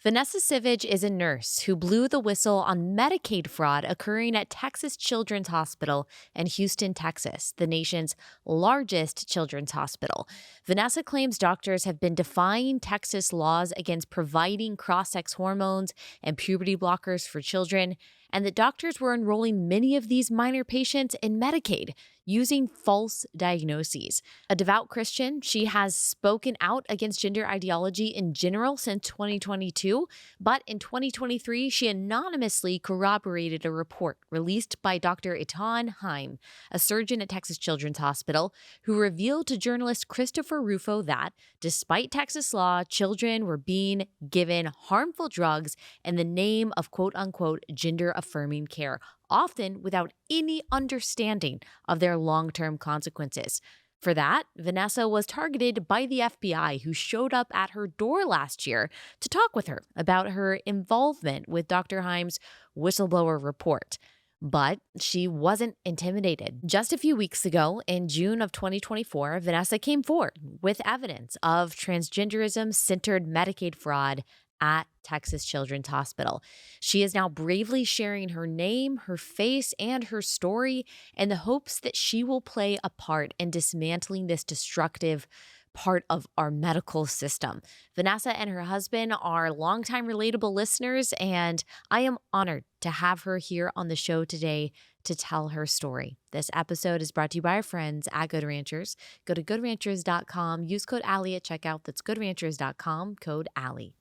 Vanessa Sivadge is a nurse who blew the whistle on Medicaid fraud occurring at Texas Children's Hospital in Houston, Texas, the nation's largest children's hospital. Vanessa claims doctors have been defying Texas laws against providing cross-sex hormones and puberty blockers for children, and that doctors were enrolling many of these minor patients in Medicaid using false diagnoses. A devout Christian, she has spoken out against gender ideology in general since 2022, but in 2023, she anonymously corroborated a report released by Dr. Etan Heim, a surgeon at Texas Children's Hospital, who revealed to journalist Christopher Rufo that, despite Texas law, children were being given harmful drugs in the name of quote-unquote gender-affirming care, often without any understanding of their long-term consequences. For that, Vanessa was targeted by the FBI, who showed up at her door last year to talk with her about her involvement with Dr. Heim's whistleblower report. But she wasn't intimidated. Just a few weeks ago, in June of 2024, Vanessa came forward with evidence of transgenderism-centered Medicaid fraud at Texas Children's Hospital. She is now bravely sharing her name, her face, and her story in the hopes that she will play a part in dismantling this destructive part of our medical system. Vanessa and her husband are longtime Relatable listeners, and I am honored to have her here on the show today to tell her story. This episode is brought to you by our friends at Good Ranchers. Go to goodranchers.com, use code Allie at checkout. That's goodranchers.com, code Allie.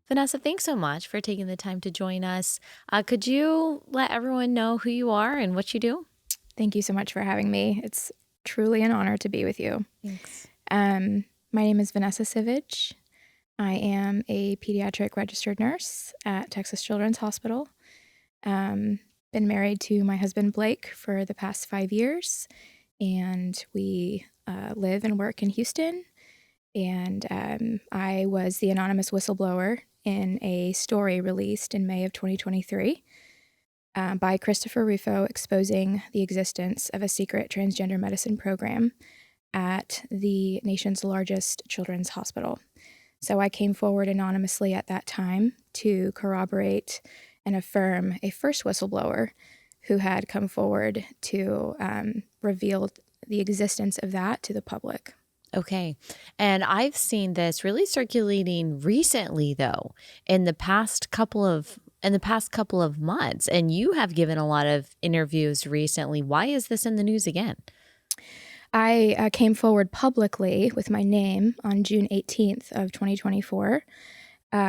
Vanessa, thanks so much for taking the time to join us. Could you let everyone know who you are and what you do? Thank you so much for having me. It's truly an honor to be with you. Thanks. My name is Vanessa Sivadge. I am a pediatric registered nurse at Texas Children's Hospital. Been married to my husband, Blake, for the past 5 years, and we live and work in Houston. And I was the anonymous whistleblower in a story released in May of 2023 by Christopher Rufo, exposing the existence of a secret transgender medicine program at the nation's largest children's hospital. So I came forward anonymously at that time to corroborate and affirm a first whistleblower who had come forward to reveal the existence of that to the public. Okay. And I've seen this really circulating recently, though, in the past couple of months. And you have given a lot of interviews recently. Why is this in the news again? I came forward publicly with my name on June 18th of 2024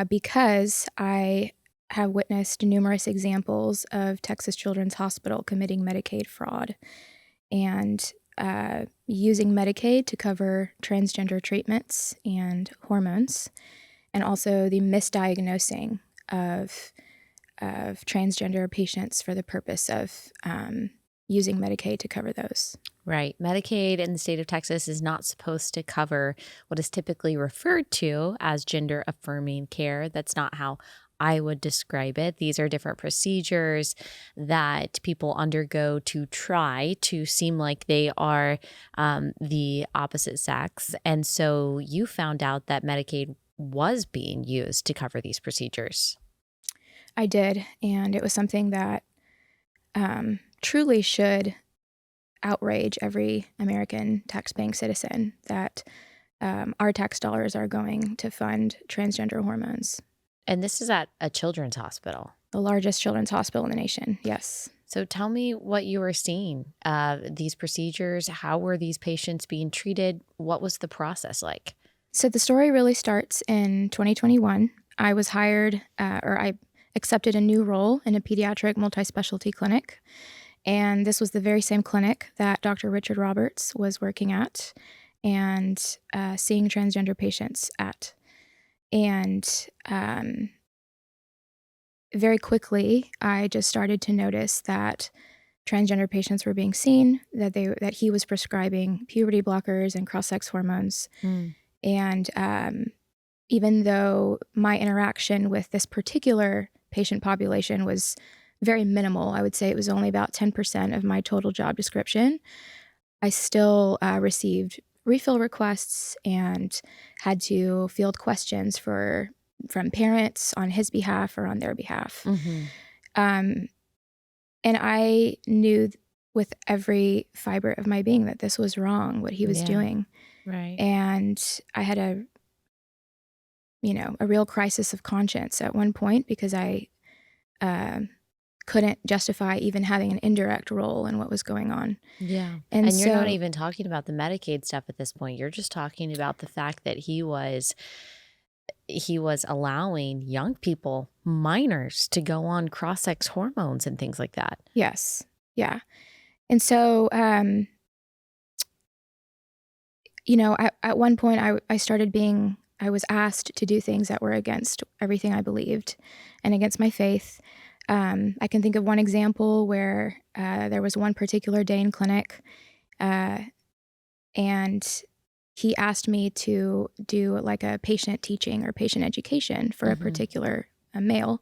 because I have witnessed numerous examples of Texas Children's Hospital committing Medicaid fraud and using Medicaid to cover transgender treatments and hormones, and also the misdiagnosing of transgender patients for the purpose of using Medicaid to cover those. Right. Medicaid in the state of Texas is not supposed to cover what is typically referred to as gender-affirming care. That's not how I would describe it. These are different procedures that people undergo to try to seem like they are the opposite sex. And so you found out that Medicaid was being used to cover these procedures. I did, and it was something that truly should outrage every American taxpaying citizen, that our tax dollars are going to fund transgender hormones. And this is at a children's hospital. The largest children's hospital in the nation, yes. So tell me what you were seeing, these procedures. How were these patients being treated? What was the process like? So the story really starts in 2021. I was hired, I accepted a new role in a pediatric multi-specialty clinic. And this was the very same clinic that Dr. Richard Roberts was working at and seeing transgender patients at. And very quickly, I just started to notice that transgender patients were being seen, that he was prescribing puberty blockers and cross-sex hormones. And even though my interaction with this particular patient population was very minimal. I would say it was only about 10% of my total job description. I still received refill requests and had to field questions from parents on his behalf or on their behalf. Mm-hmm. And I knew with every fiber of my being that this was wrong, what he was doing. Right. And I had a real crisis of conscience at one point because I couldn't justify even having an indirect role in what was going on. Yeah. And And you're not so, even talking about the Medicaid stuff at this point. You're just talking about the fact that he was allowing young people, minors, to go on cross-sex hormones and things like that. yes. Yeah. And so, at one point I was asked to do things that were against everything I believed and against my faith. I can think of one example where there was one particular day in clinic, and he asked me to do like a patient teaching or patient education for a particular male.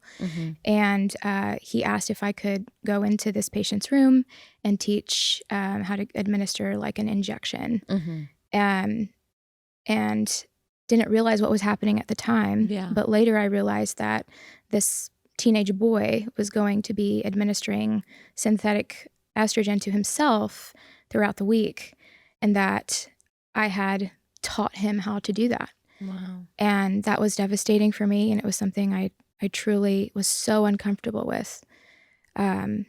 And he asked if I could go into this patient's room and teach how to administer like an injection. And didn't realize what was happening at the time. Yeah. But later I realized that this teenage boy was going to be administering synthetic estrogen to himself throughout the week, and that I had taught him how to do that. Wow. And that was devastating for me, and it was something I truly was so uncomfortable with. And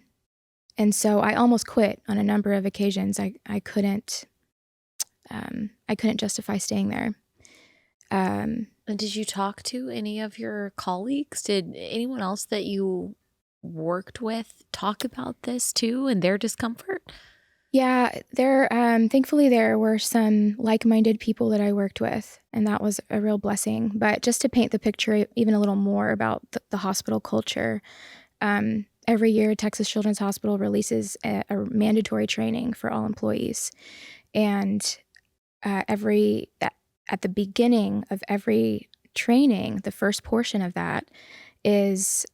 so I almost quit on a number of occasions. I couldn't justify staying there. And did you talk to any of your colleagues? Did anyone else that you worked with talk about this too and their discomfort? Yeah, thankfully there were some like-minded people that I worked with, and that was a real blessing. But just to paint the picture even a little more about the hospital culture, every year Texas Children's Hospital releases a mandatory training for all employees. And at the beginning of every training, the first portion of that is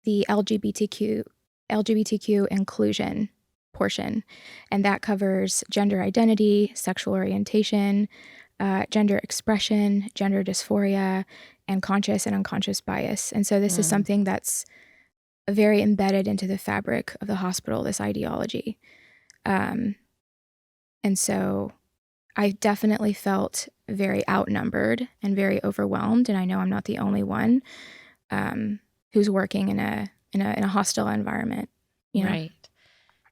the LGBTQ inclusion portion, and that covers gender identity, sexual orientation, gender expression, gender dysphoria, and conscious and unconscious bias. And so this is something that's very embedded into the fabric of the hospital, this ideology. And so I definitely felt very outnumbered and very overwhelmed, and I know I'm not the only one who's working in a hostile environment. Right.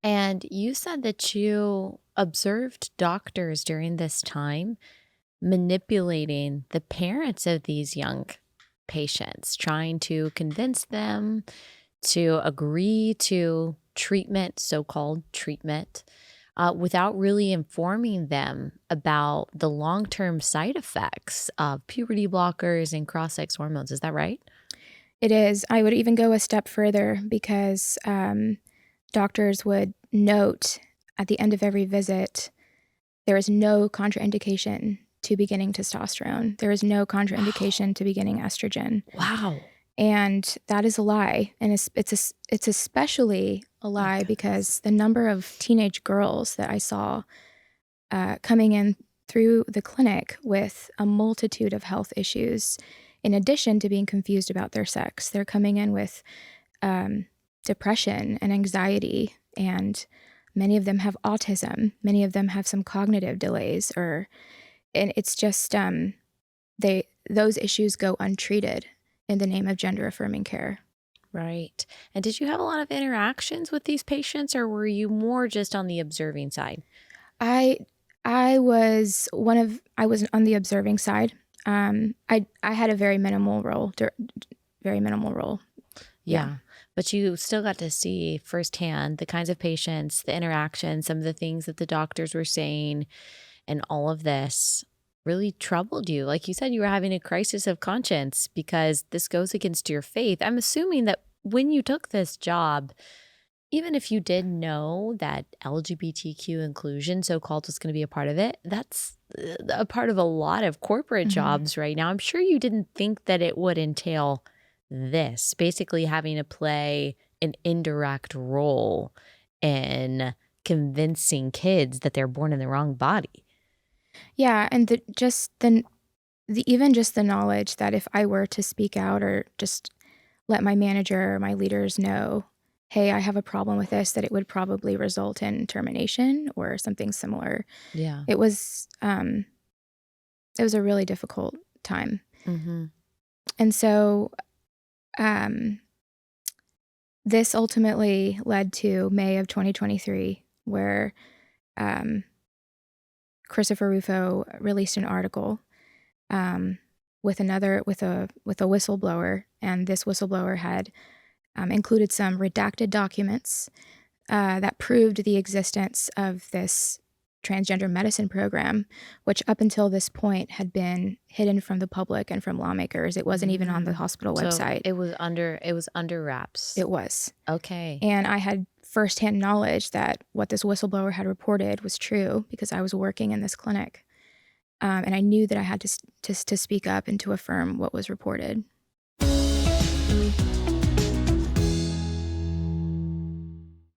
And you said that you observed doctors during this time manipulating the parents of these young patients, trying to convince them to agree to treatment, so-called treatment, without really informing them about the long-term side effects of puberty blockers and cross-sex hormones. Is that right? It is. I would even go a step further because doctors would note at the end of every visit, there is no contraindication to beginning testosterone. There is no contraindication to beginning estrogen. Wow. And that is a lie. And it's especially a lie because the number of teenage girls that I saw coming in through the clinic with a multitude of health issues, in addition to being confused about their sex, they're coming in with depression and anxiety, and many of them have autism. Many of them have some cognitive delays, and it's just those issues go untreated in the name of gender affirming care. Right. And did you have a lot of interactions with these patients, or were you more just on the observing side? I was on the observing side. I had a very minimal role. Yeah. But you still got to see firsthand the kinds of patients, the interactions, some of the things that the doctors were saying, and all of this really troubled you. Like you said, you were having a crisis of conscience because this goes against your faith. I'm assuming that when you took this job, even if you did know that LGBTQ inclusion, so-called, was going to be a part of it, that's a part of a lot of corporate jobs right now. I'm sure you didn't think that it would entail this, basically having to play an indirect role in convincing kids that they're born in the wrong body. Yeah, and even just the knowledge that if I were to speak out or just let my manager or my leaders know, "Hey, I have a problem with this," that it would probably result in termination or something similar. Yeah. It was, it was a really difficult time. Mm-hmm. And so, um, this ultimately led to May of 2023, where, um, Christopher Rufo released an article, with a whistleblower, and this whistleblower had, included some redacted documents, that proved the existence of this transgender medicine program, which up until this point had been hidden from the public and from lawmakers. It wasn't even on the hospital So website. it was under wraps. It was. Okay. And I had firsthand knowledge that what this whistleblower had reported was true because I was working in this clinic. And I knew that I had to speak up and to affirm what was reported.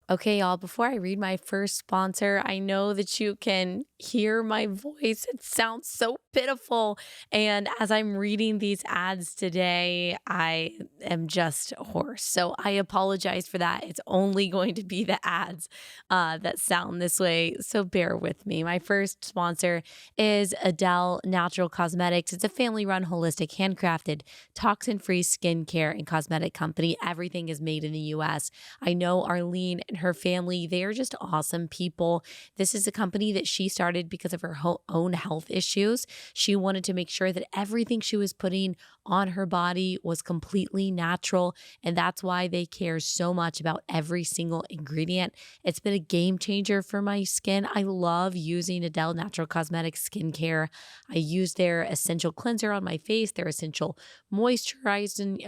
Okay, y'all, before I read my first sponsor, I know that you can hear my voice. It sounds so pitiful. And as I'm reading these ads today, I am just hoarse. So I apologize for that. It's only going to be the ads that sound this way. So bear with me. My first sponsor is Adele Natural Cosmetics. It's a family run, holistic, handcrafted, toxin free skincare and cosmetic company. Everything is made in the US. I know Arlene and her family, they are just awesome people. This is a company that she started because of her own health issues. She wanted to make sure that everything she was putting on her body was completely natural. And that's why they care so much about every single ingredient. It's been a game changer for my skin. I love using Adele Natural Cosmetics skincare. I use their essential cleanser on my face, their essential moisturizing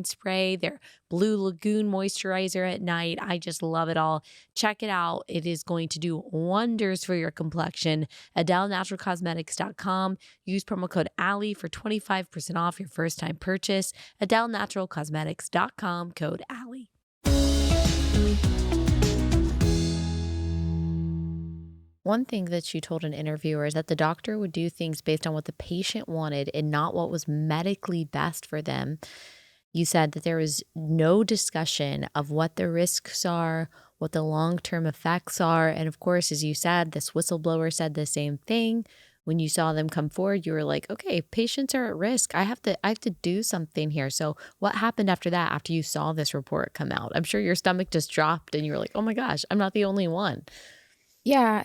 spray, their Blue Lagoon moisturizer at night. I just love it all. Check it out. It is going to do wonders for your complexion. AdeleNaturalCosmetics.com. Use promo code Allie for 25% off your first time purchase. AdeleNaturalCosmetics.com, code Allie. One thing that you told an interviewer is that the doctor would do things based on what the patient wanted and not what was medically best for them. You said that there was no discussion of what the risks are, what the long-term effects are. And of course, as you said, this whistleblower said the same thing. When you saw them come forward, you were like, okay, patients are at risk. I have to do something here. So what happened after that, after you saw this report come out? I'm sure your stomach just dropped and you were like, oh my gosh, I'm not the only one. Yeah.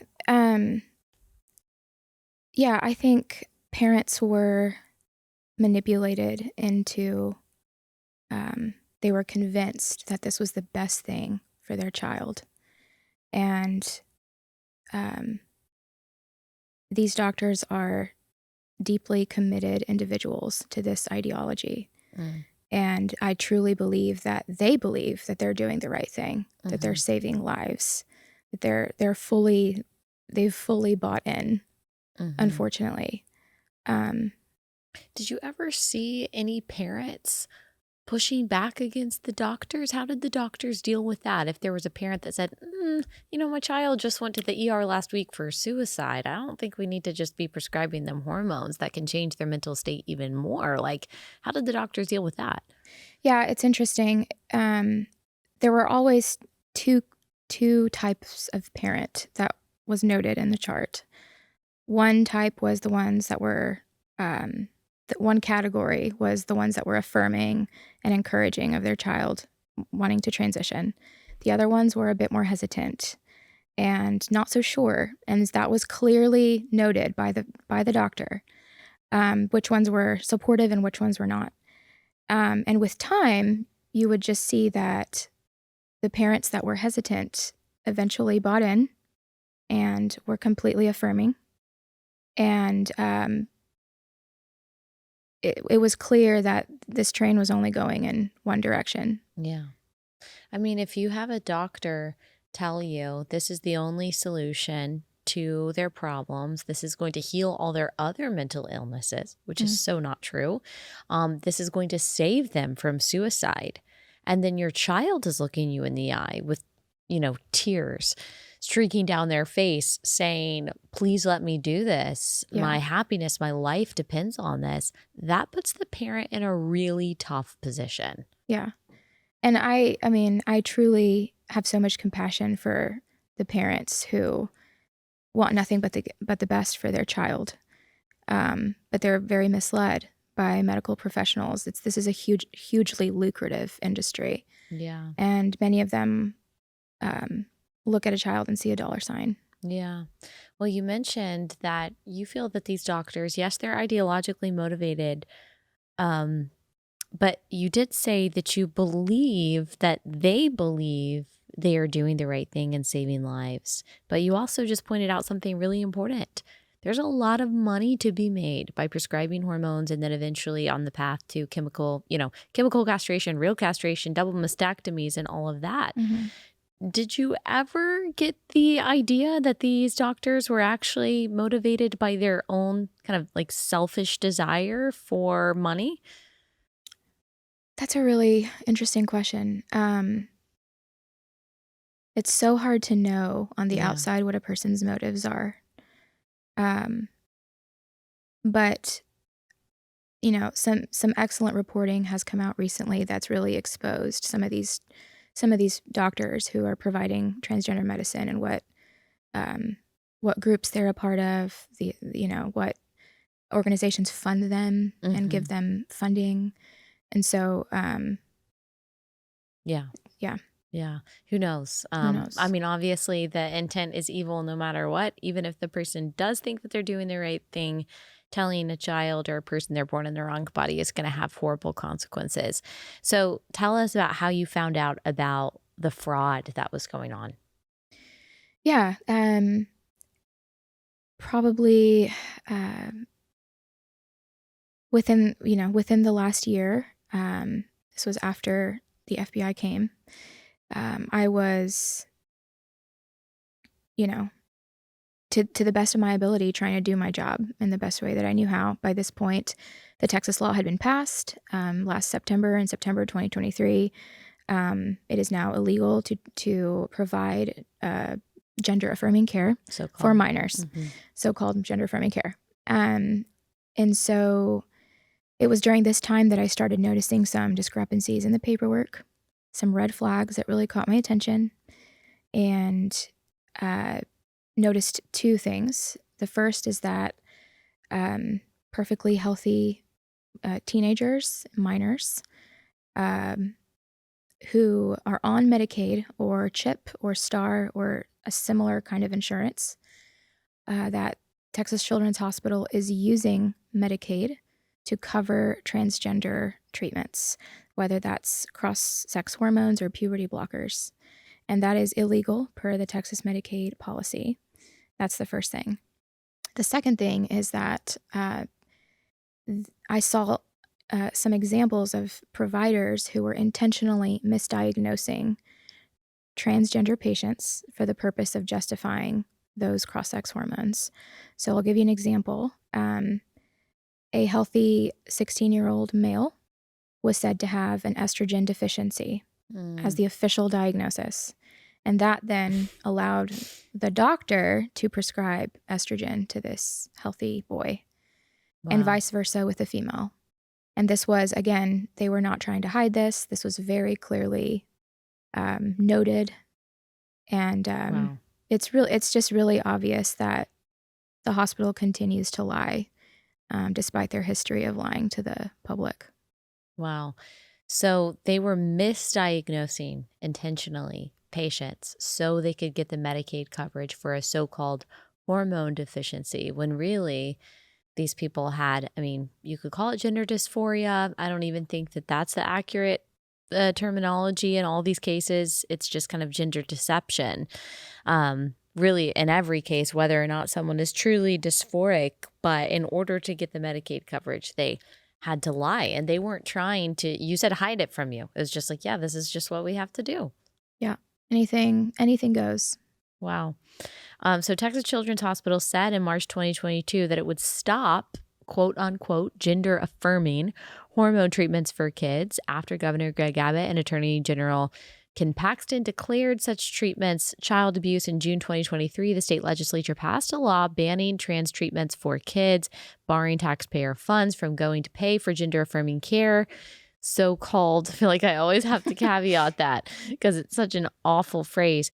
I think parents were manipulated into, they were convinced that this was the best thing for their child. And these doctors are deeply committed individuals to this ideology. Mm. And I truly believe that they believe that they're doing the right thing, that they're saving lives, that they've fully bought in, unfortunately. Did you ever see any parents pushing back against the doctors? How did the doctors deal with that? If there was a parent that said, my child just went to the ER last week for suicide. I don't think we need to just be prescribing them hormones that can change their mental state even more. Like, how did the doctors deal with that? Yeah, it's interesting. There were always two types of parent that was noted in the chart. One type was the ones that were, one category was the ones that were affirming and encouraging of their child wanting to transition. The other ones were a bit more hesitant and not so sure, and that was clearly noted by the doctor, which ones were supportive and which ones were not. And with time, you would just see that the parents that were hesitant eventually bought in and were completely affirming. And it was clear that this train was only going in one direction. Yeah. I mean, if you have a doctor tell you this is the only solution to their problems, this is going to heal all their other mental illnesses, which is so not true. This is going to save them from suicide. And then your child is looking you in the eye with, tears streaking down their face saying, please let me do this. My Yeah. happiness, my life depends on this. That puts the parent in a really tough position. Yeah. And I mean, I truly have so much compassion for the parents who want nothing but the best for their child. But they're very misled by medical professionals. This is a hugely lucrative industry. Yeah. And many of them look at a child and see a dollar sign. Yeah. Well, you mentioned that you feel that these doctors, yes, they're ideologically motivated, but you did say that you believe that they believe they are doing the right thing and saving lives. But you also just pointed out something really important. There's a lot of money to be made by prescribing hormones and then eventually on the path to chemical castration, real castration, double mastectomies, and all of that. Did you ever get the idea that these doctors were actually motivated by their own kind of like selfish desire for money? That's a really interesting question. It's so hard to know on the Yeah. outside what a person's motives are. But some excellent reporting has come out recently that's really exposed some of these doctors who are providing transgender medicine and what groups they're a part of, what organizations fund them and give them funding. And so Yeah. yeah. Yeah. Who knows? Who knows? I mean, obviously the intent is evil no matter what, even if the person does think that they're doing the right thing. Telling a child or a person they're born in the wrong body is going to have horrible consequences. So tell us about how you found out about the fraud that was going on. Yeah. Probably within the last year. This was after the FBI came. I was, to the best of my ability, trying to do my job in the best way that I knew how. By this point, the Texas law had been passed last September, in September 2023. It is now illegal to provide gender-affirming care for minors, so-called gender-affirming care. And so it was during this time that I started noticing some discrepancies in the paperwork, some red flags that really caught my attention, and noticed two things. The first is that perfectly healthy teenagers, minors, who are on Medicaid or CHIP or STAR or a similar kind of insurance, that Texas Children's Hospital is using Medicaid to cover transgender treatments, whether that's cross-sex hormones or puberty blockers. And that is illegal per the Texas Medicaid policy. That's the first thing. The second thing is that I saw some examples of providers who were intentionally misdiagnosing transgender patients for the purpose of justifying those cross-sex hormones. So I'll give you an example. A healthy 16-year-old male was said to have an estrogen deficiency as the official diagnosis. And that then allowed the doctor to prescribe estrogen to this healthy boy, and vice versa with the female. And this was, again, they were not trying to hide this. This was very clearly noted. And it's just really obvious that the hospital continues to lie, despite their history of lying to the public. Wow. So they were misdiagnosing intentionally patients so they could get the Medicaid coverage for a so-called hormone deficiency, when really these people had, I mean, you could call it gender dysphoria. I don't even think that that's the accurate terminology in all these cases. It's just kind of gender deception. Really, in every case, whether or not someone is truly dysphoric, but in order to get the Medicaid coverage, they had to lie, and they weren't trying to, you said, hide it from you. It was just like, yeah, this is just what we have to do. Yeah. Anything goes. Wow. So Texas Children's Hospital said in March 2022 that it would stop quote unquote gender affirming hormone treatments for kids after Governor Greg Abbott and Attorney General Ken Paxton declared such treatments child abuse in June 2023. The state legislature passed a law banning trans treatments for kids, barring taxpayer funds from going to pay for gender affirming care. So-called, I feel like I always have to caveat that because it's such an awful phrase.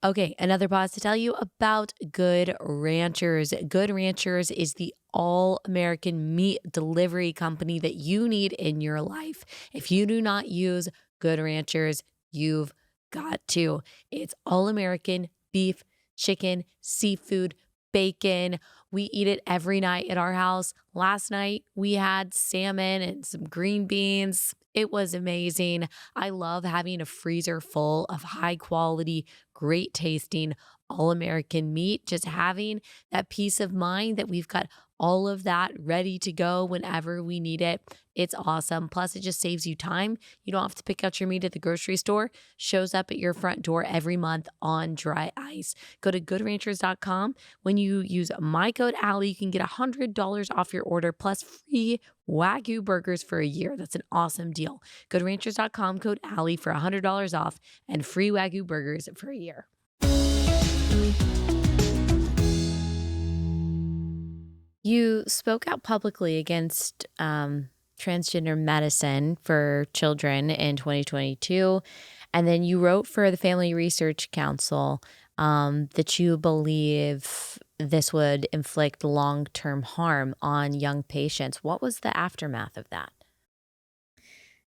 Okay, another pause to tell you about Good Ranchers. Good Ranchers is the all-American meat delivery company that you need in your life. If you do not use Good Ranchers, you've got to. It's all-American beef, chicken, seafood, bacon. We eat it every night at our house. Last night, we had salmon and some green beans. It was amazing. I love having a freezer full of high quality, great tasting, all American meat. Just having that peace of mind that we've got all of that ready to go whenever we need it. It's awesome. Plus, it just saves you time. You don't have to pick out your meat at the grocery store. Shows up at your front door every month on dry ice. Go to goodranchers.com. When you use my code Allie, you can get $100 off your order plus free Wagyu burgers for a year. That's an awesome deal. Go to ranchers.com, code Allie for $100 off and free Wagyu burgers for a year. You spoke out publicly against transgender medicine for children in 2022, and then you wrote for the Family Research Council that you believe this would inflict long-term harm on young patients. What was the aftermath of that?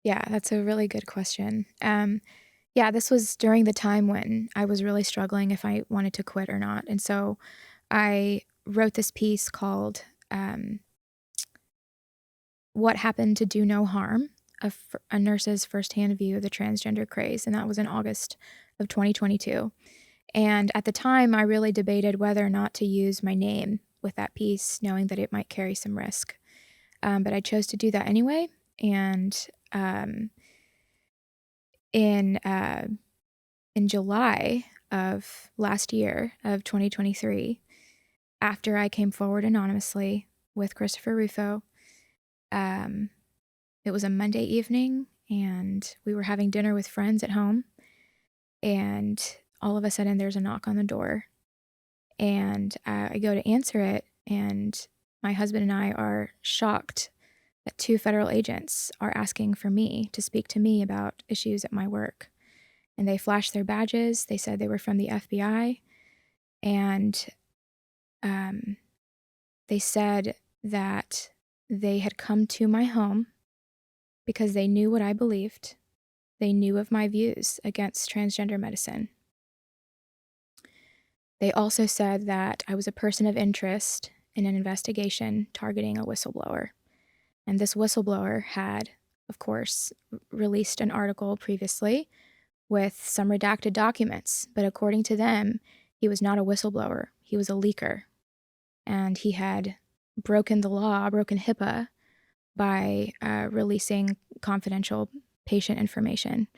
Yeah, that's a really good question. Yeah, this was during the time when I was really struggling if I wanted to quit or not. And so I wrote this piece called What Happened to Do No Harm, a nurse's firsthand view of the transgender craze. And that was in August of 2022. And at the time, I really debated whether or not to use my name with that piece, knowing that it might carry some risk. But I chose to do that anyway. And in July of last year of 2023, after I came forward anonymously with Christopher Rufo, it was a Monday evening, and we were having dinner with friends at home, and all of a sudden there's a knock on the door, and I go to answer it, and my husband and I are shocked that 2 federal agents are asking for me to speak to me about issues at my work. And they flashed their badges. They said they were from the FBI. And they said that they had come to my home because they knew what I believed. They knew of my views against transgender medicine. They also said that I was a person of interest in an investigation targeting a whistleblower. And this whistleblower had, of course, released an article previously with some redacted documents. But according to them, he was not a whistleblower. He was a leaker. And he had broken the law, broken HIPAA, by releasing confidential patient information,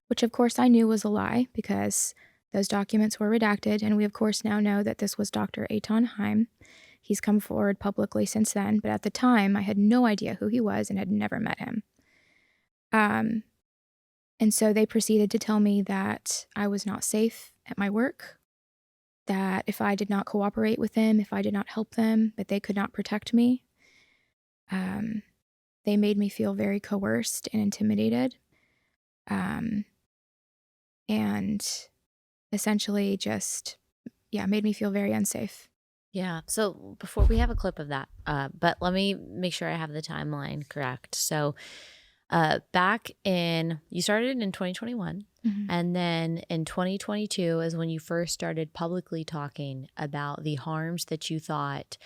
which of course I knew was a lie because those documents were redacted. And we, of course, now know that this was Dr. Eitan Heim. He's come forward publicly since then, but at the time, I had no idea who he was and had never met him. And so they proceeded to tell me that I was not safe at my work, that if I did not cooperate with them, if I did not help them, that they could not protect me. They made me feel very coerced and intimidated, and essentially just, made me feel very unsafe. Yeah. So before we have a clip of that, but let me make sure I have the timeline correct. So you started in 2021, and then in 2022 is when you first started publicly talking about the harms that you thought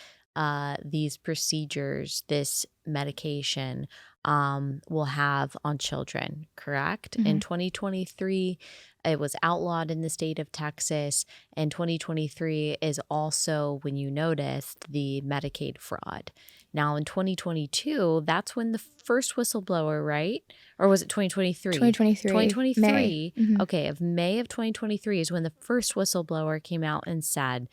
these procedures, this medication will have on children, correct? Mhm. In 2023, it was outlawed in the state of Texas. And 2023 is also when you noticed the Medicaid fraud. Now, in 2022, that's when the first whistleblower, right? Or was it 2023? 2023. 2023. May. Mhm. Okay, of May of 2023 is when the first whistleblower came out and said,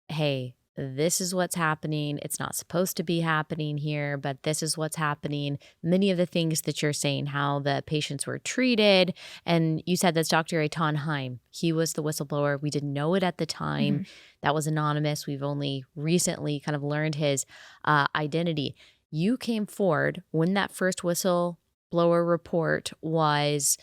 hey, this is what's happening. It's not supposed to be happening here, but this is what's happening. Many of the things that you're saying, how the patients were treated. And you said that's Dr. Eitan Heim. He was the whistleblower. We didn't know it at the time. Mhm. That was anonymous. We've only recently kind of learned his identity. You came forward when that first whistleblower report was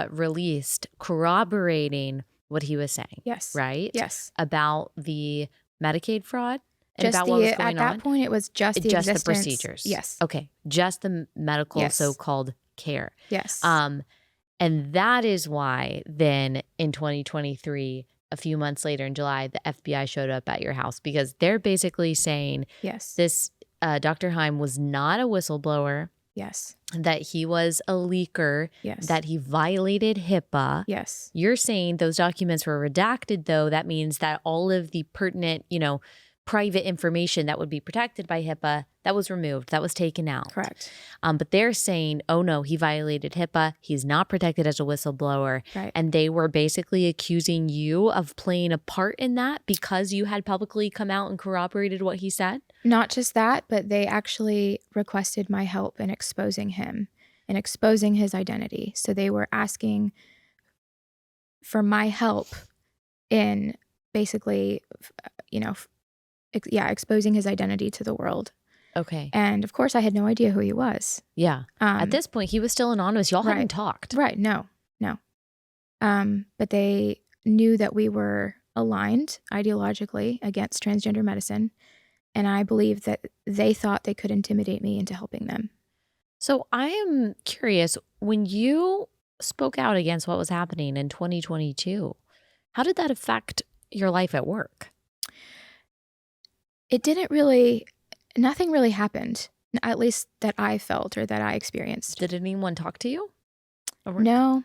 released, corroborating what he was saying. Yes. Right? Yes. About the Medicaid fraud and Just about what was at going that on? point, it was just the Just the existence. procedures. Yes. Okay. Just the medical Yes. so-called care. Yes. And that is why then in 2023, a few months later in July, the FBI showed up at your house because they're basically saying Yes. this Dr. Heim was not a whistleblower, Yes. that he was a leaker, Yes. that he violated HIPAA. Yes. You're saying those documents were redacted, though. That means that all of the pertinent, private information that would be protected by HIPAA, that was removed, that was taken out. Correct. But they're saying, oh no, he violated HIPAA. He's not protected as a whistleblower. Right. And they were basically accusing you of playing a part in that because you had publicly come out and corroborated what he said? Not just that, but they actually requested my help in exposing him and exposing his identity. So they were asking for my help in basically, exposing his identity to the world. Okay. And of course, I had no idea who he was. Yeah. At this point, he was still anonymous. Y'all hadn't talked. Right. No. But they knew that we were aligned ideologically against transgender medicine. And I believe that they thought they could intimidate me into helping them. So I am curious, when you spoke out against what was happening in 2022, how did that affect your life at work? It didn't really, nothing really happened, at least that I felt or that I experienced. Did anyone talk to you? at work? No.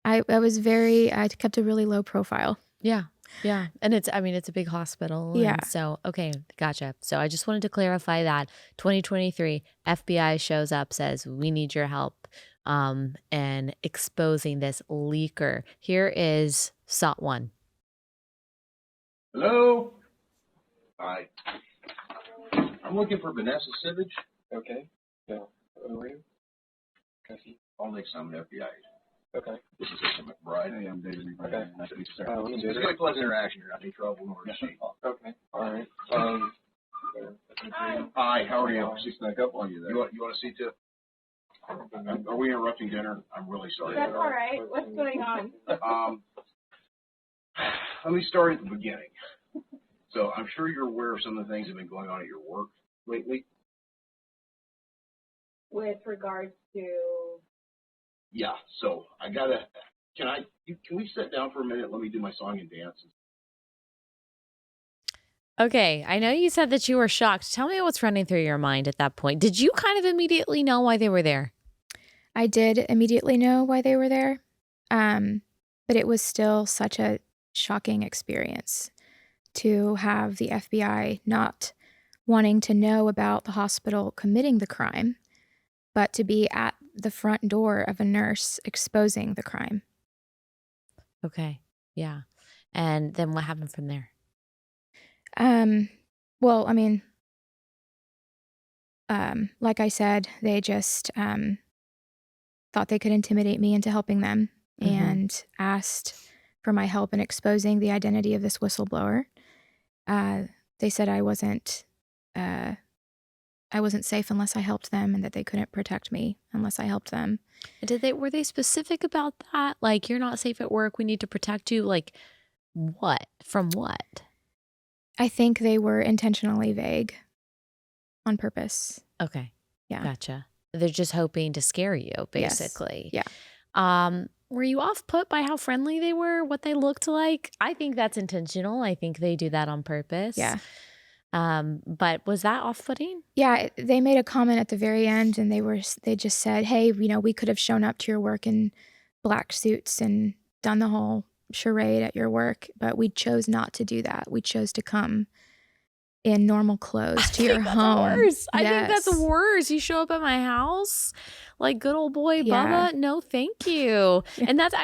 I kept a really low profile. Yeah. Yeah. And it's a big hospital. Yeah. And so, okay, gotcha. So I just wanted to clarify that 2023 FBI shows up, says, we need your help and exposing this leaker. Here is SOT 1. Hello? Hi. I'm looking for Vanessa Sivadge. Okay. Yeah. Who are you? Cassie. I'll next time an FBI agent. Okay. This is Mr. McBride. Hey, I'm David McBride. Okay. Nice to meet you, sir. Let me It's do a it. really pleasant interaction. You're not in trouble nor is she. Okay. All right. Hi, how are you? She snuck up on you there. You want to see too? Are we interrupting dinner? I'm really sorry. That's all right. What's going on? Let me start at the beginning. So I'm sure you're aware of some of the things that have been going on at your work lately. With regards to, Yeah. So can we sit down for a minute? Let me do my song and dance. Okay. I know you said that you were shocked. Tell me what's running through your mind at that point. Did you kind of immediately know why they were there? I did immediately know why they were there, but it was still such a shocking experience to have the FBI not wanting to know about the hospital committing the crime, but to be at the front door of a nurse exposing the crime. Okay. Yeah. And then what happened from there? Well, I mean, like I said, they just thought they could intimidate me into helping them and asked for my help in exposing the identity of this whistleblower. They said I wasn't safe unless I helped them, and that they couldn't protect me unless I helped them. Were they specific about that? Like, you're not safe at work, we need to protect you. Like, what? From what? I think they were intentionally vague on purpose. Okay. Yeah. Gotcha. They're just hoping to scare you, basically. Yeah. Were you off put by how friendly they were, what they looked like? I think that's intentional. I think they do that on purpose. Yeah. But was that off-putting? Yeah, they made a comment at the very end, and they just said, "Hey, we could have shown up to your work in black suits and done the whole charade at your work, but we chose not to do that. We chose to come in normal clothes to your home." Worse. I think that's Yes. worse. You show up at my house like good old boy Yeah. Bubba. No, thank you. Yeah. And that's,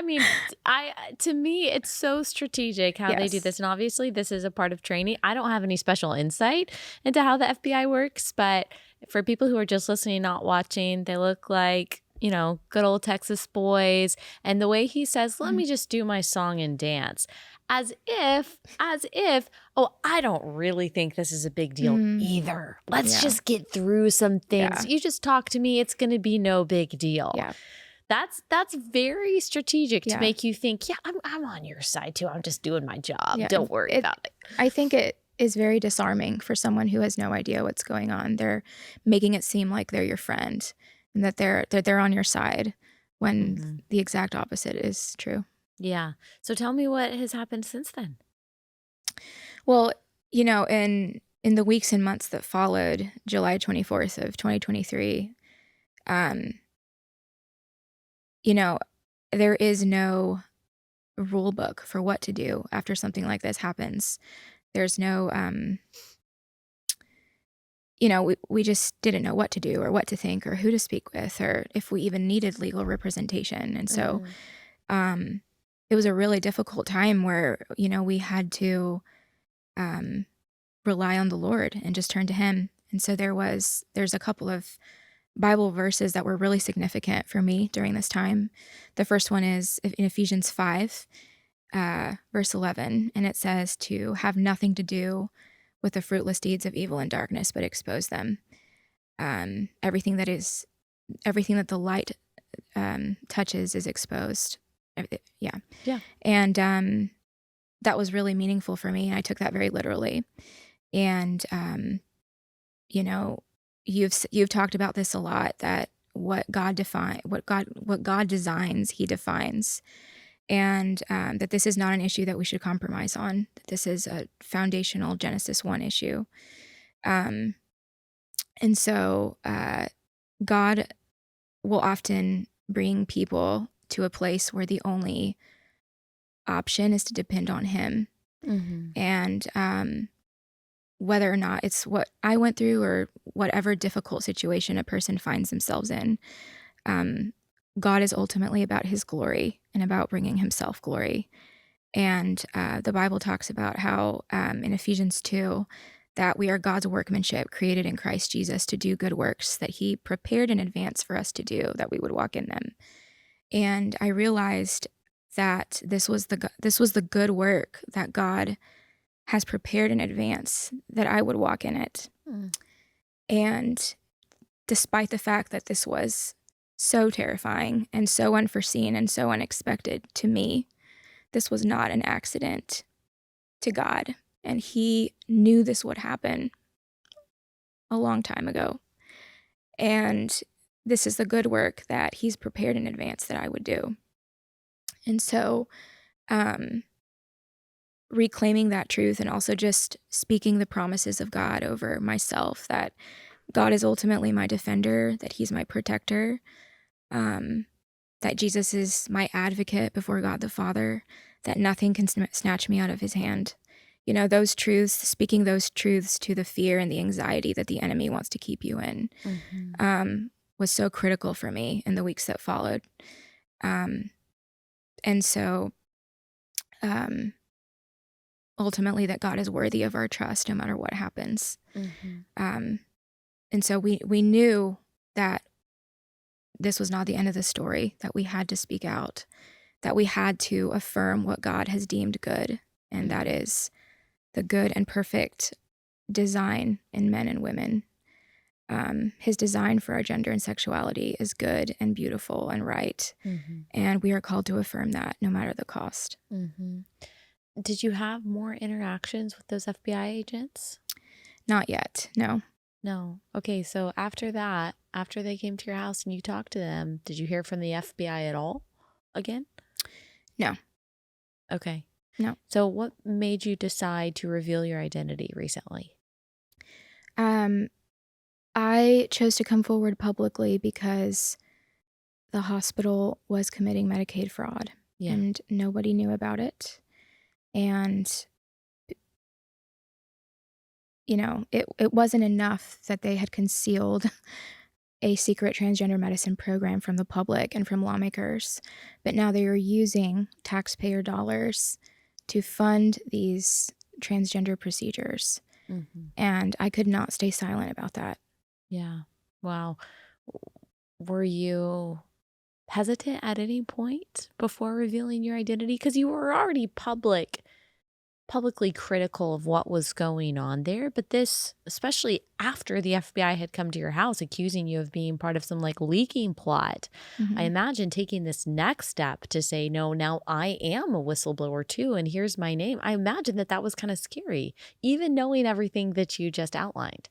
to me, it's so strategic how they do Yes. this. And obviously, this is a part of training. I don't have any special insight into how the FBI works, but for people who are just listening, not watching, they look like, good old Texas boys. And the way he says, let me just do my song and dance. As if, oh, I don't really think this is a big deal either. Let's just get through some things. Yeah. You just talk to me. It's going to be no big deal. Yeah. That's very strategic to Yeah. make you think, yeah, I'm on your side too. I'm just doing my job. Yeah. Don't worry about it. I think it is very disarming for someone who has no idea what's going on. They're making it seem like they're your friend and that they're on your side when the exact opposite is true. Yeah. So tell me what has happened since then. Well, in the weeks and months that followed July 24th of 2023, there is no rule book for what to do after something like this happens. There's no, we just didn't know what to do or what to think or who to speak with or if we even needed legal representation. And so it was a really difficult time where, we had to rely on the Lord and just turn to him. And so there's a couple of Bible verses that were really significant for me during this time. The first one is in Ephesians 5, verse 11, and it says to have nothing to do with the fruitless deeds of evil and darkness, but expose them. Everything that the light touches is exposed. Yeah. And that was really meaningful for me, and I took that very literally. And you've talked about this a lot, that what God designs, he defines. And that this is not an issue that we should compromise on, that this is a foundational Genesis 1 issue. And so God will often bring people to a place where the only option is to depend on him. And whether or not it's what I went through or whatever difficult situation a person finds themselves in, God is ultimately about his glory and about bringing himself glory. And the Bible talks about how in Ephesians 2 that we are God's workmanship created in Christ Jesus to do good works that he prepared in advance for us to do, that we would walk in them. And I realized that this was the good work that God has prepared in advance, that I would walk in it. And despite the fact that this was so terrifying and so unforeseen and so unexpected to me, this was not an accident to God. And he knew this would happen a long time ago. And this is the good work that he's prepared in advance that I would do. And so reclaiming that truth and also just speaking the promises of God over myself, that God is ultimately my defender, that he's my protector, that Jesus is my advocate before God the Father, that nothing can snatch me out of his hand. Those truths, speaking those truths to the fear and the anxiety that the enemy wants to keep you in, was so critical for me in the weeks that followed. And so ultimately that God is worthy of our trust no matter what happens. And so we knew that this was not the end of the story, that we had to speak out, that we had to affirm what God has deemed good, and that is the good and perfect design in men and women. His design for our gender and sexuality is good and beautiful and right. And we are called to affirm that no matter the cost. Did you have more interactions with those FBI agents? Not yet, no. No. Okay, so after that, after they came to your house and you talked to them, did you hear from the FBI at all again? No. Okay. No. So what made you decide to reveal your identity recently? I chose to come forward publicly because the hospital was committing Medicaid fraud Yeah. and nobody knew about it. And, it wasn't enough that they had concealed a secret transgender medicine program from the public and from lawmakers, but now they are using taxpayer dollars to fund these transgender procedures. Mm-hmm. And I could not stay silent about that. Yeah. Wow. Were you hesitant at any point before revealing your identity? Because you were already publicly critical of what was going on there. But this, especially after the FBI had come to your house accusing you of being part of some like leaking plot, I imagine taking this next step to say, no, now I am a whistleblower too, and here's my name. I imagine that was kind of scary, even knowing everything that you just outlined.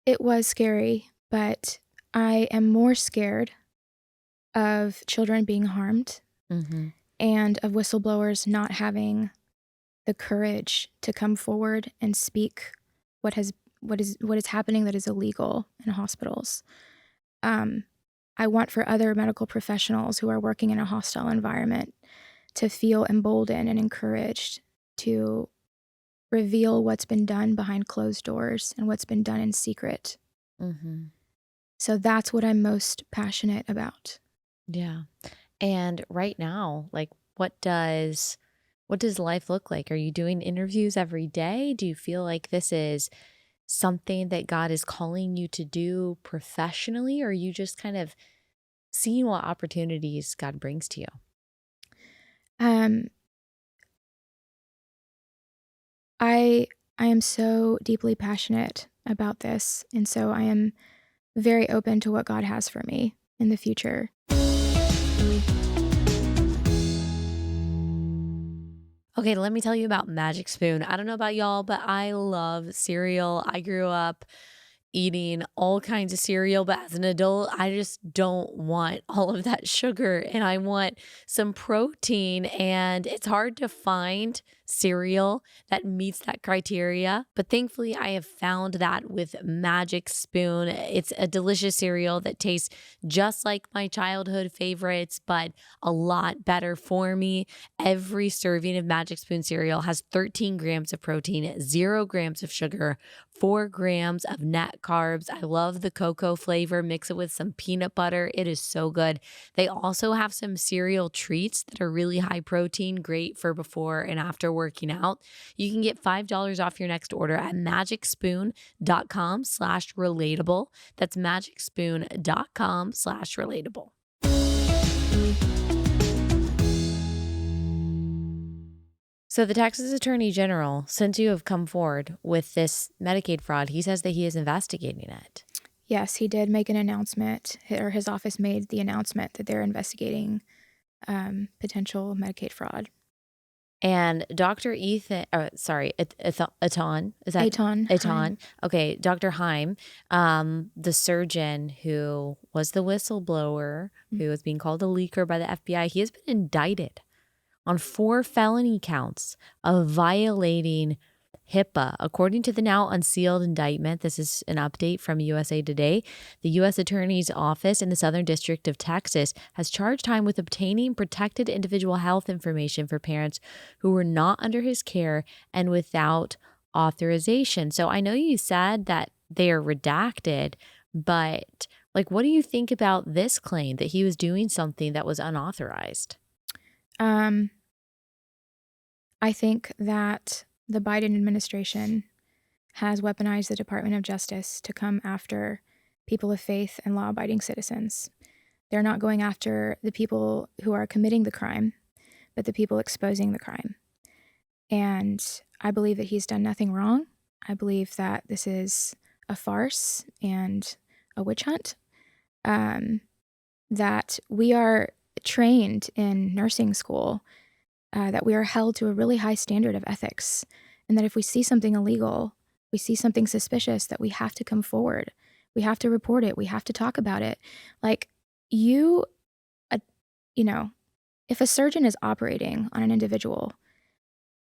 It was scary, but I am more scared of children being harmed Mm-hmm. and of whistleblowers not having the courage to come forward and speak what is happening that is illegal in hospitals. I want for other medical professionals who are working in a hostile environment to feel emboldened and encouraged to reveal what's been done behind closed doors and what's been done in secret. Mm-hmm. So that's what I'm most passionate about. Yeah. And right now, like what does life look like? Are you doing interviews every day? Do you feel like this is something that God is calling you to do professionally, or are you just kind of seeing what opportunities God brings to you? I am so deeply passionate about this, and so I am very open to what God has for me in the future. Okay, let me tell you about Magic Spoon. I don't know about y'all, but I love cereal. I grew up eating all kinds of cereal, but as an adult, I just don't want all of that sugar and I want some protein. And it's hard to find cereal that meets that criteria. But thankfully, I have found that with Magic Spoon. It's a delicious cereal that tastes just like my childhood favorites, but a lot better for me. Every serving of Magic Spoon cereal has 13 grams of protein, 0 grams of sugar, 4 grams of net carbs. I love the cocoa flavor. Mix it with some peanut butter. It is so good. They also have some cereal treats that are really high protein, great for before and after working out. You can get $5 off your next order at magicspoon.com/relatable. That's magicspoon.com/relatable. So the Texas Attorney General, since you have come forward with this Medicaid fraud, he says that he is investigating it. Yes, he did make an announcement, or his office made the announcement that they're investigating potential Medicaid fraud. And Dr. Ethan, Etan, is that? Etan. Etan. Okay, Dr. Heim, the surgeon who was the whistleblower, who was being called a leaker by the FBI, he has been indicted on 4 felony counts of violating HIPAA. According to the now unsealed indictment, this is an update from USA Today, the U.S. Attorney's Office in the Southern District of Texas has charged Heim with obtaining protected individual health information for parents who were not under his care and without authorization. So I know you said that they are redacted, but like, what do you think about this claim that he was doing something that was unauthorized? I think that the Biden administration has weaponized the Department of Justice to come after people of faith and law-abiding citizens. They're not going after the people who are committing the crime, but the people exposing the crime. And I believe that he's done nothing wrong. I believe that this is a farce and a witch hunt. That we are trained in nursing school, that we are held to a really high standard of ethics, and that if we see something illegal, we see something suspicious, that we have to come forward. We have to report it. We have to talk about it. Like if a surgeon is operating on an individual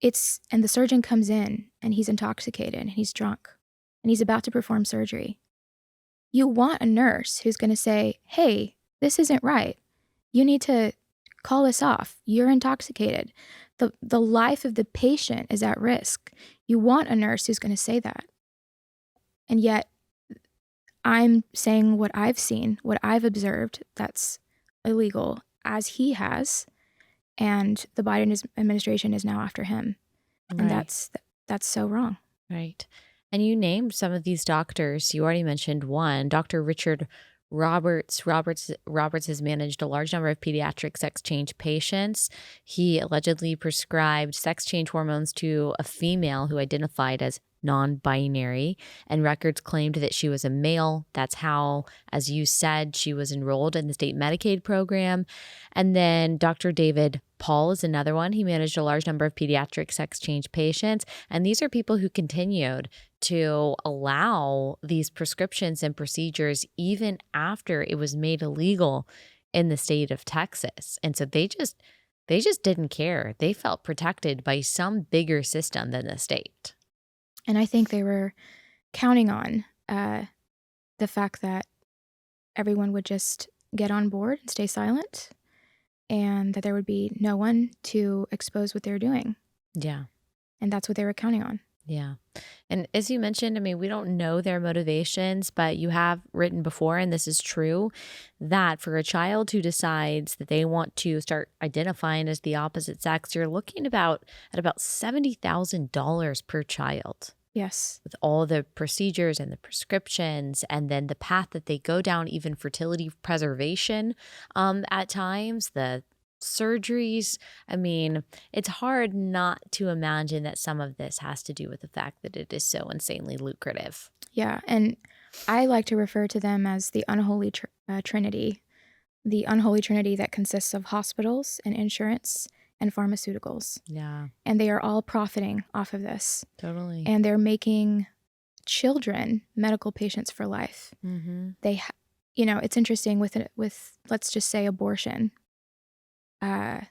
and the surgeon comes in and he's intoxicated and he's drunk and he's about to perform surgery. You want a nurse who's going to say, hey, this isn't right. You need to call this off. You're intoxicated. The life of the patient is at risk. You want a nurse who's going to say that. And yet I'm saying what I've seen, what I've observed that's illegal, as he has, and the Biden administration is now after him. And Right. that's so wrong. Right. And you named some of these doctors. You already mentioned one, Dr. Richard Roberts. Roberts has managed a large number of pediatric sex change patients. He allegedly prescribed sex change hormones to a female who identified as non-binary, and records claimed that she was a male. That's how, as you said, she was enrolled in the state Medicaid program. And then Dr. David Paul is another one. He managed a large number of pediatric sex change patients. And these are people who continued to allow these prescriptions and procedures even after it was made illegal in the state of Texas. And so they just didn't care. They felt protected by some bigger system than the state. And I think they were counting on the fact that everyone would just get on board and stay silent, and that there would be no one to expose what they were doing. Yeah. And that's what they were counting on. Yeah. And as you mentioned, I mean, we don't know their motivations, but you have written before, and this is true, that for a child who decides that they want to start identifying as the opposite sex, you're looking at about $70,000 per child. Yes. With all the procedures and the prescriptions, and then the path that they go down, even fertility preservation at times, the surgeries. I mean, it's hard not to imagine that some of this has to do with the fact that it is so insanely lucrative. Yeah. And I like to refer to them as the unholy trinity, the unholy trinity that consists of hospitals and insurance and pharmaceuticals. Yeah, And they are all profiting off of this. totally. And they're making children medical patients for life. Mm-hmm. It's interesting with let's just say abortion. A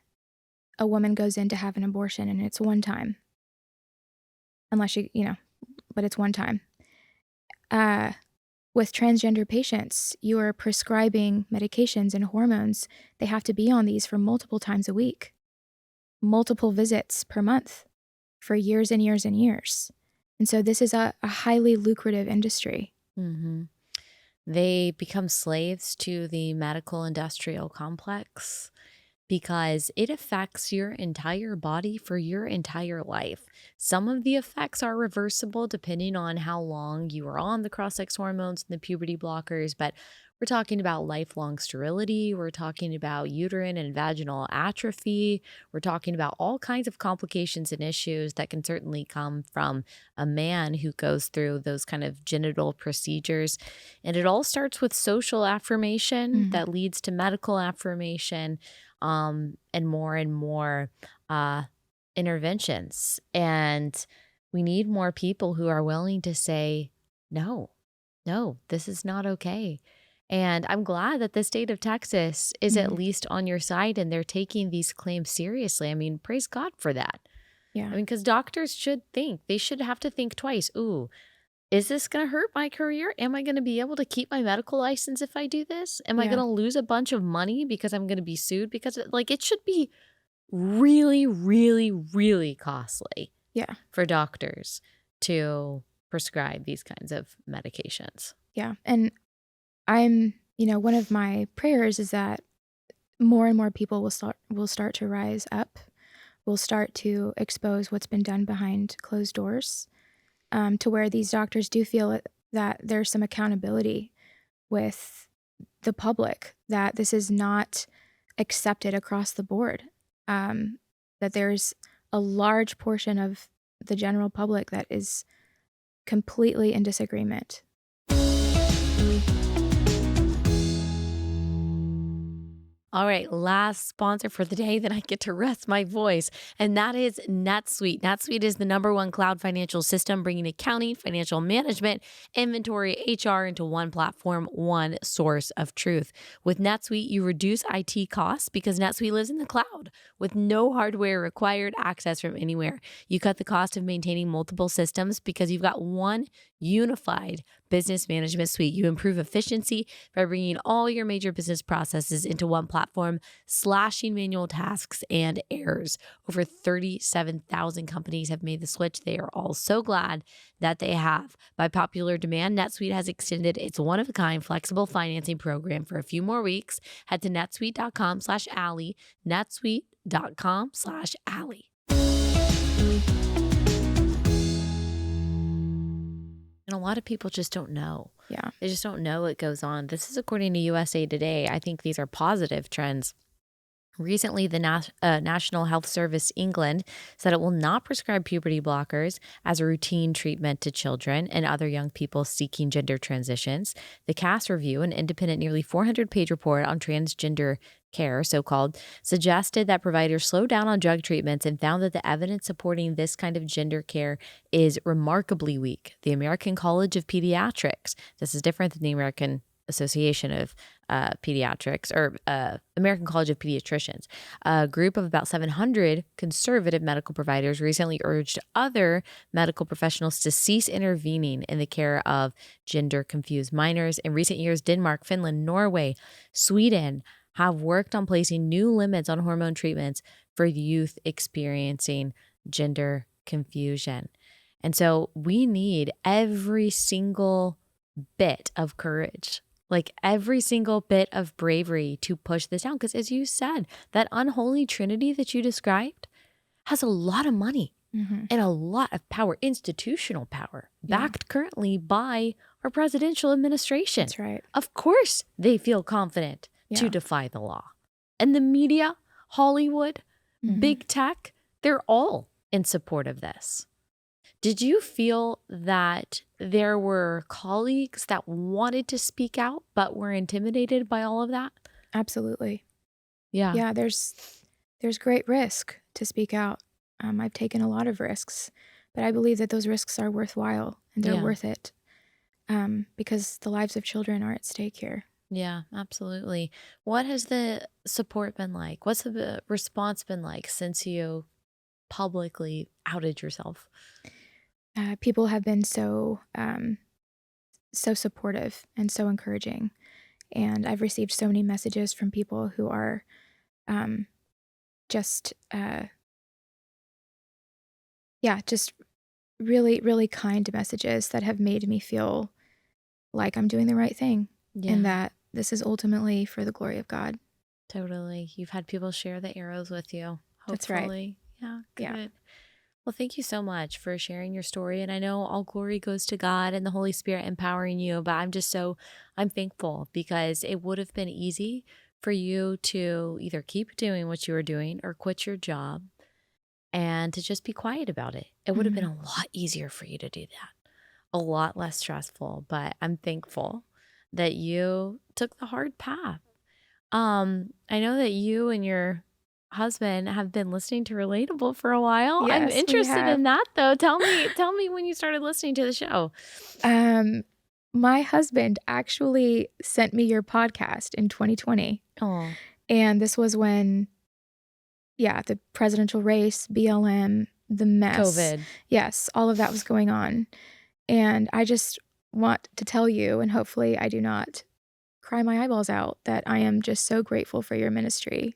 woman goes in to have an abortion and it's one time. Unless but it's one time. With transgender patients, you are prescribing medications and hormones. They have to be on these for multiple times a week, multiple visits per month for years and years and years. And so this is a highly lucrative industry. Mm-hmm. They become slaves to the medical industrial complex because it affects your entire body for your entire life. Some of the effects are reversible depending on how long you are on the cross-sex hormones and the puberty blockers, but we're talking about lifelong sterility. We're talking about uterine and vaginal atrophy. We're talking about all kinds of complications and issues that can certainly come from a man who goes through those kind of genital procedures. And it all starts with social affirmation that leads to medical affirmation, and more interventions. And we need more people who are willing to say, no, this is not okay. And I'm glad that the state of Texas is at least on your side and they're taking these claims seriously. I mean, praise God for that. Yeah. I mean, because doctors should they should have to think twice. Ooh, is this going to hurt my career? Am I going to be able to keep my medical license if I do this? Am I going to lose a bunch of money because I'm going to be sued? Because it should be really, really, really costly for doctors to prescribe these kinds of medications. Yeah. And one of my prayers is that more and more people will start to rise up, will start to expose what's been done behind closed doors, to where these doctors do feel that there's some accountability with the public, that this is not accepted across the board, that there's a large portion of the general public that is completely in disagreement. All right, last sponsor for the day, then I get to rest my voice, and that is NetSuite. NetSuite is the #1 cloud financial system, bringing accounting, financial management, inventory, HR into one platform, one source of truth. With NetSuite, you reduce IT costs because NetSuite lives in the cloud with no hardware required, access from anywhere. You cut the cost of maintaining multiple systems because you've got one unified business management suite. You improve efficiency by bringing all your major business processes into one platform, slashing manual tasks and errors. Over 37,000 companies have made the switch. They are all so glad that they have. By popular demand, NetSuite has extended its one-of-a-kind flexible financing program for a few more weeks. Head to netsuite.com/Allie, netsuite.com/Allie. And a lot of people just don't know. Yeah. They just don't know what goes on. This is according to USA Today. I think these are positive trends. Recently, the National Health Service England said it will not prescribe puberty blockers as a routine treatment to children and other young people seeking gender transitions. The CAS review, an independent nearly 400-page report on transgender care, so-called, suggested that providers slow down on drug treatments and found that the evidence supporting this kind of gender care is remarkably weak. The American College of Pediatrics, this is different than the American Association of Pediatrics, or American College of Pediatricians, a group of about 700 conservative medical providers, recently urged other medical professionals to cease intervening in the care of gender-confused minors. In recent years, Denmark, Finland, Norway, Sweden have worked on placing new limits on hormone treatments for youth experiencing gender confusion. And so we need every single bit of courage, like every single bit of bravery to push this down. Because as you said, that unholy trinity that you described has a lot of money and a lot of power, institutional power, backed currently by our presidential administration. That's right. Of course, they feel confident to defy the law. And the media, Hollywood, big tech, they're all in support of this. Did you feel that there were colleagues that wanted to speak out but were intimidated by all of that? Absolutely. Yeah. Yeah, there's great risk to speak out. I've taken a lot of risks, but I believe that those risks are worthwhile and they're worth it because the lives of children are at stake here. Yeah, absolutely. What has the support been like? What's the response been like since you publicly outed yourself? People have been so supportive and so encouraging. And I've received so many messages from people who are just really, really kind messages that have made me feel like I'm doing the right thing and that this is ultimately for the glory of God. Totally. You've had people share the arrows with you. Hopefully. That's right. Yeah, good. Yeah. Well, thank you so much for sharing your story. And I know all glory goes to God and the Holy Spirit empowering you, but I'm thankful because it would have been easy for you to either keep doing what you were doing or quit your job and to just be quiet about it. It would have been a lot easier for you to do that, a lot less stressful, but I'm thankful that you took the hard path. I know that you and your husband have been listening to Relatable for a while. I'm Yes, we interested have. in that though. Tell me when you started listening to the show. My husband actually sent me your podcast in 2020. Oh, And this was when, the presidential race, BLM, the mess. COVID. Yes, all of that was going on. And I just want to tell you, and hopefully I do not cry my eyeballs out, that I am just so grateful for your ministry.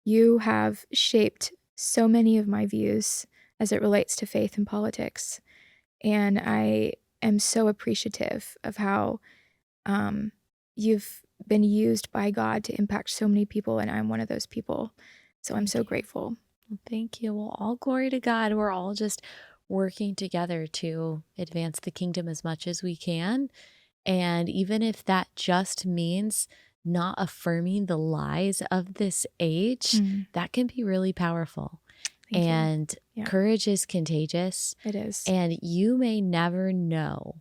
You have shaped so many of my views as it relates to faith and politics. And I am so appreciative of how you've been used by God to impact so many people, and I'm one of those people. So I'm so grateful. Thank you. Well, all glory to God. We're all just working together to advance the kingdom as much as we can. And even if that just means not affirming the lies of this age, that can be really powerful. Thank you. And courage is contagious. It is. And you may never know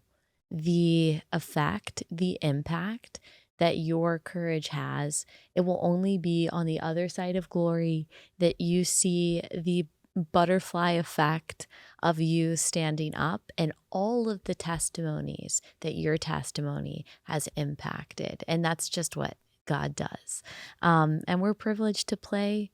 the effect, the impact that your courage has, it will only be on the other side of glory that you see the butterfly effect of you standing up and all of the testimonies that your testimony has impacted. And that's just what God does. And we're privileged to play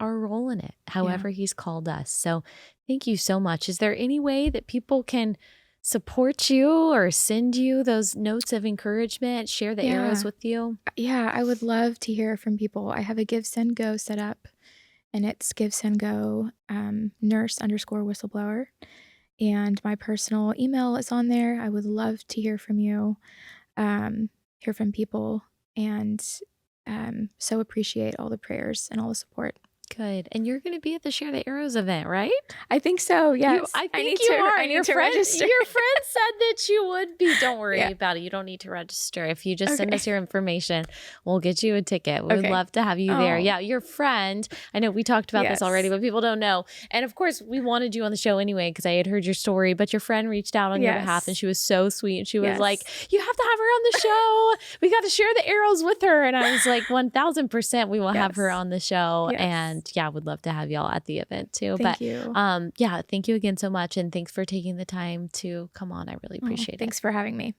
our role in it, however he's called us. So thank you so much. Is there any way that people can support you or send you those notes of encouragement, share the arrows with you? Yeah, I would love to hear from people. I have a Give, Send, Go set up, and it's Give, Send, Go nurse_whistleblower. And my personal email is on there. I would love to hear from you, hear from people, and so appreciate all the prayers and all the support. Good. And you're going to be at the Share the Arrows event, right? I think so, yes. I think you are. I need to register. Your friend said that you would be. Don't worry about it. You don't need to register. If you just send us your information, we'll get you a ticket. We would love to have you there. Yeah, your friend. I know we talked about this already, but people don't know. And of course, we wanted you on the show anyway because I had heard your story, but your friend reached out on your behalf and she was so sweet. And she was like, you have to have her on the show. We got to share the arrows with her. And I was like, 1000% we will have her on the show. And yeah, would love to have y'all at the event too. Thank you. Yeah, thank you again so much. And thanks for taking the time to come on. I really appreciate it. Thanks for having me.